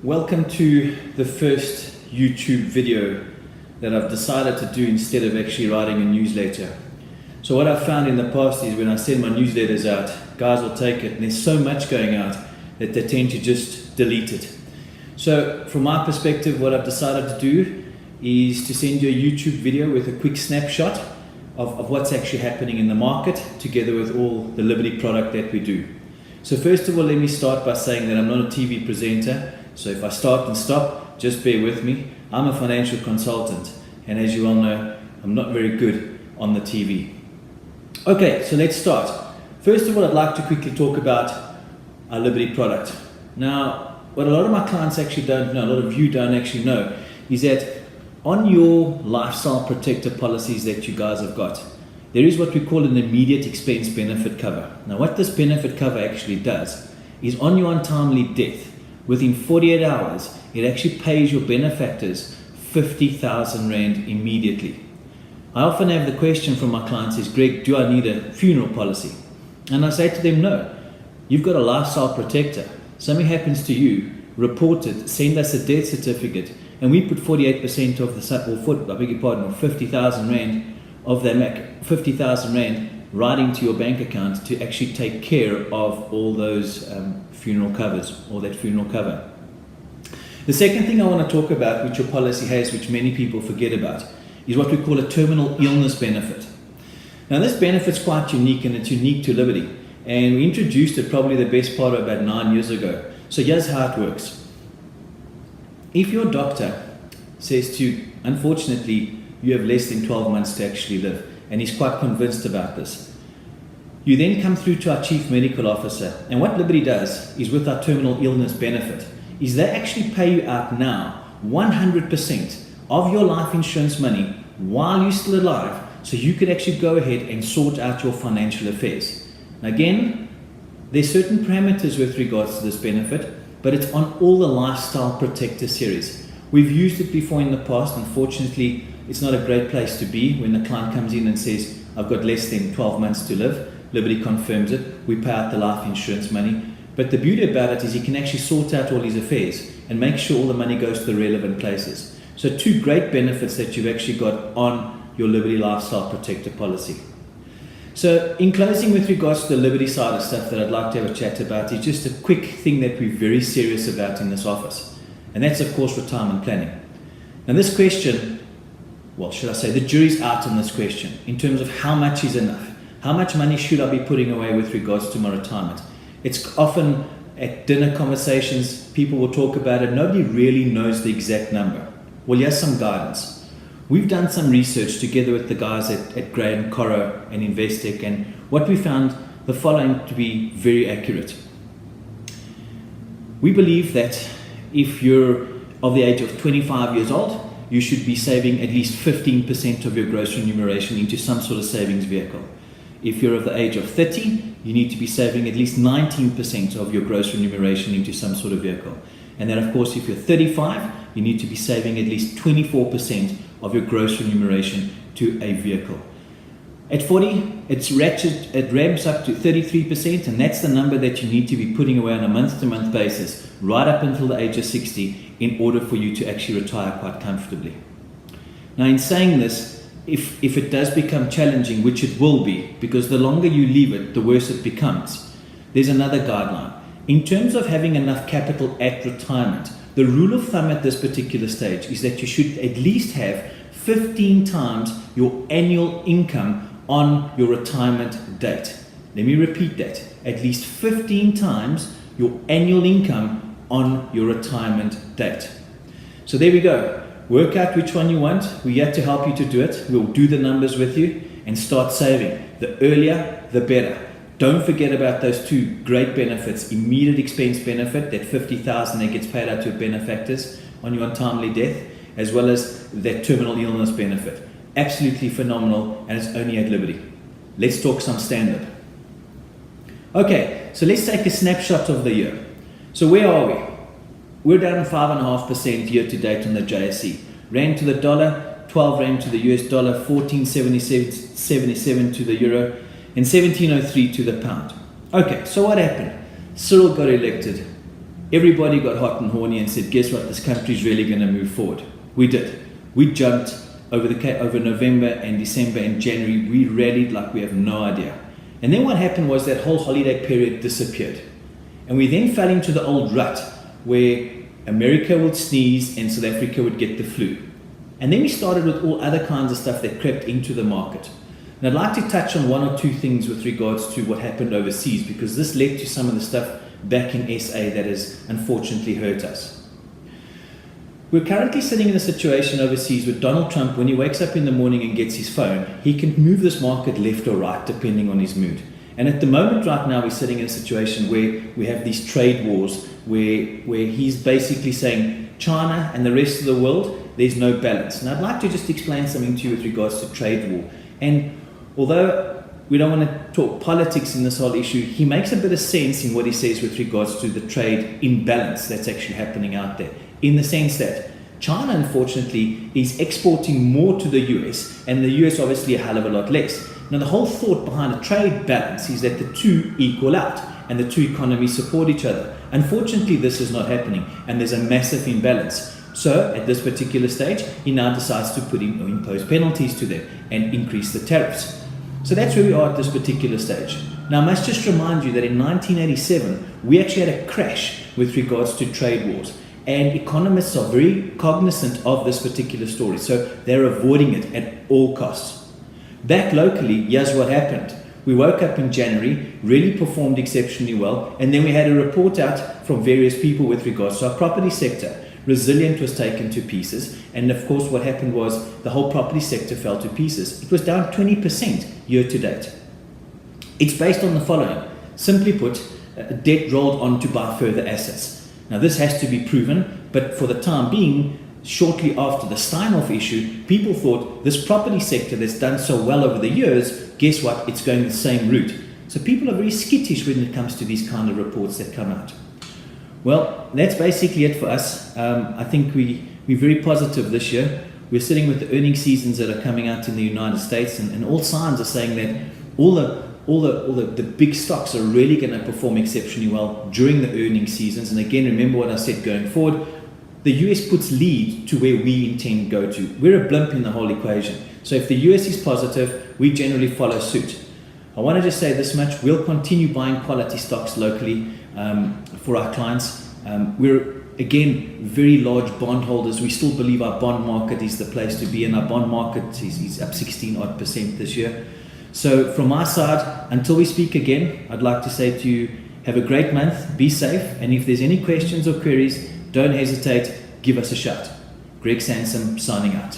Welcome to the first YouTube video that I've decided to do instead of actually writing a newsletter. So what I've found in the past is when I send my newsletters out, guys will take it and there's so much going out that they tend to just delete it. So from my perspective, what I've decided to do is to send you a YouTube video with a quick snapshot of what's actually happening in the market together with all the Liberty product that we do. So first of all, let me start by saying that I'm not a TV presenter. So if I start and stop, just bear with me. I'm a financial consultant, and as you all know, I'm not very good on the TV. Okay, so let's start. First of all, I'd like to quickly talk about our Liberty product. Now, what a lot of my clients actually don't know, a lot of you don't actually know, is that on your lifestyle protector policies that you guys have got, there is what we call an immediate expense benefit cover. Now, what this benefit cover actually does is on your untimely death, within 48 hours, it actually pays your benefactors 50,000 Rand immediately. I often have the question from my clients is, Greg, do I need a funeral policy? And I say to them, no. You've got a lifestyle protector. Something happens to you, report it, send us a death certificate, and we put 48% of or 50,000 Rand of that 50,000 Rand right into your bank account to actually take care of all those funeral covers, or that funeral cover. The second thing I want to talk about, which your policy has, which many people forget about, is what we call a terminal illness benefit. Now this benefit's quite unique, and it's unique to Liberty, and we introduced it probably the best part of about 9 years ago. So here's how it works. If your doctor says to you, unfortunately, you have less than 12 months to actually live, and he's quite convinced about this, you then come through to our chief medical officer, and what Liberty does is with our terminal illness benefit is they actually pay you out now 100% of your life insurance money while you're still alive, so you could actually go ahead and sort out your financial affairs. Now again, there's certain parameters with regards to this benefit, but it's on all the lifestyle protector series. We've used it before in the past. Unfortunately, it's not a great place to be when the client comes in and says, I've got less than 12 months to live. Liberty confirms it. We pay out the life insurance money. But the beauty about it is he can actually sort out all his affairs and make sure all the money goes to the relevant places. So two great benefits that you've actually got on your Liberty Lifestyle Protector policy. So in closing, with regards to the Liberty side of stuff that I'd like to have a chat about is just a quick thing that we're very serious about in this office. And that's, of course, retirement planning. Now this question, well, should I say, the jury's out on this question in terms of how much is enough. How much money should I be putting away with regards to my retirement? It's often at dinner conversations, people will talk about it. Nobody really knows the exact number. Well, here's some guidance. We've done some research together with the guys at Graham, Corro and Investec, and what we found the following to be very accurate. We believe that if you're of the age of 25 years old, you should be saving at least 15% of your gross remuneration into some sort of savings vehicle. If you're of the age of 30, you need to be saving at least 19% of your gross remuneration into some sort of vehicle. And then, of course, if you're 35, you need to be saving at least 24% of your gross remuneration to a vehicle. At 40, it ramps up to 33%, and that's the number that you need to be putting away on a month-to-month basis right up until the age of 60 in order for you to actually retire quite comfortably. Now, in saying this, if it does become challenging, which it will be, because the longer you leave it, the worse it becomes, there's another guideline. In terms of having enough capital at retirement, the rule of thumb at this particular stage is that you should at least have 15 times your annual income on your retirement date. Let me repeat that. At least 15 times your annual income on your retirement date. So there we go. Work out which one you want. We're here to help you to do it. We'll do the numbers with you and start saving. The earlier, the better. Don't forget about those two great benefits. Immediate expense benefit, that 50,000 that gets paid out to your benefactors on your untimely death, as well as that terminal illness benefit. Absolutely phenomenal, and it's only at Liberty. Let's talk some standard. Okay, so let's take a snapshot of the year. So where are we? We're down 5.5% year to date on the JSE. Rand to the dollar, 12 Rand to the US dollar, 14.77 to the euro, and 17.03 to the pound. Okay, so what happened? Cyril got elected. everybody got hot and horny and said, guess what, this country's really going to move forward. We did. We jumped over November and December and January. We rallied like we have no idea. And then what happened was that whole holiday period disappeared. And we then fell into the old rut where America would sneeze and South Africa would get the flu. And then we started with all other kinds of stuff that crept into the market. And I'd like to touch on one or two things with regards to what happened overseas, because this led to some of the stuff back in SA that has unfortunately hurt us. We're currently sitting in a situation overseas with Donald Trump. When he wakes up in the morning and gets his phone, he can move this market left or right depending on his mood. And at the moment right now, we're sitting in a situation where we have these trade wars where he's basically saying China and the rest of the world, there's no balance. And I'd like to just explain something to you with regards to trade war. And although we don't want to talk politics in this whole issue, he makes a bit of sense in what he says with regards to the trade imbalance that's actually happening out there, in the sense that China, unfortunately, is exporting more to the US, and the US obviously a hell of a lot less. Now, the whole thought behind a trade balance is that the two equal out and the two economies support each other. Unfortunately, this is not happening, and there's a massive imbalance. So, at this particular stage, he now decides to impose penalties to them and increase the tariffs. So that's where we are at this particular stage. Now, I must just remind you that in 1987, we actually had a crash with regards to trade wars. And economists are very cognizant of this particular story. So they're avoiding it at all costs. Back locally, here's what happened. We woke up in January, really performed exceptionally well. And then we had a report out from various people with regards to our property sector. Resilient was taken to pieces. And of course, what happened was the whole property sector fell to pieces. It was down 20% year to date. It's based on the following. Simply put, debt rolled on to buy further assets. Now, this has to be proven, but for the time being, shortly after the Steinhoff issue, people thought this property sector that's done so well over the years, guess what? It's going the same route. So people are very skittish when it comes to these kind of reports that come out. Well, that's basically it for us. I think we're very positive this year. We're sitting with the earnings seasons that are coming out in the United States, and all signs are saying that all the big stocks are really going to perform exceptionally well during the earnings seasons. And again, remember what I said going forward, the US puts lead to where we intend to go to. We're a blimp in the whole equation. So if the US is positive, we generally follow suit. I want to just say this much, we'll continue buying quality stocks locally for our clients. We're, again, very large bond holders. We still believe our bond market is the place to be, and our bond market is up 16% this year. So from my side, until we speak again, I'd like to say to you, have a great month, be safe, and if there's any questions or queries, don't hesitate, give us a shout. Greg Sansom signing out.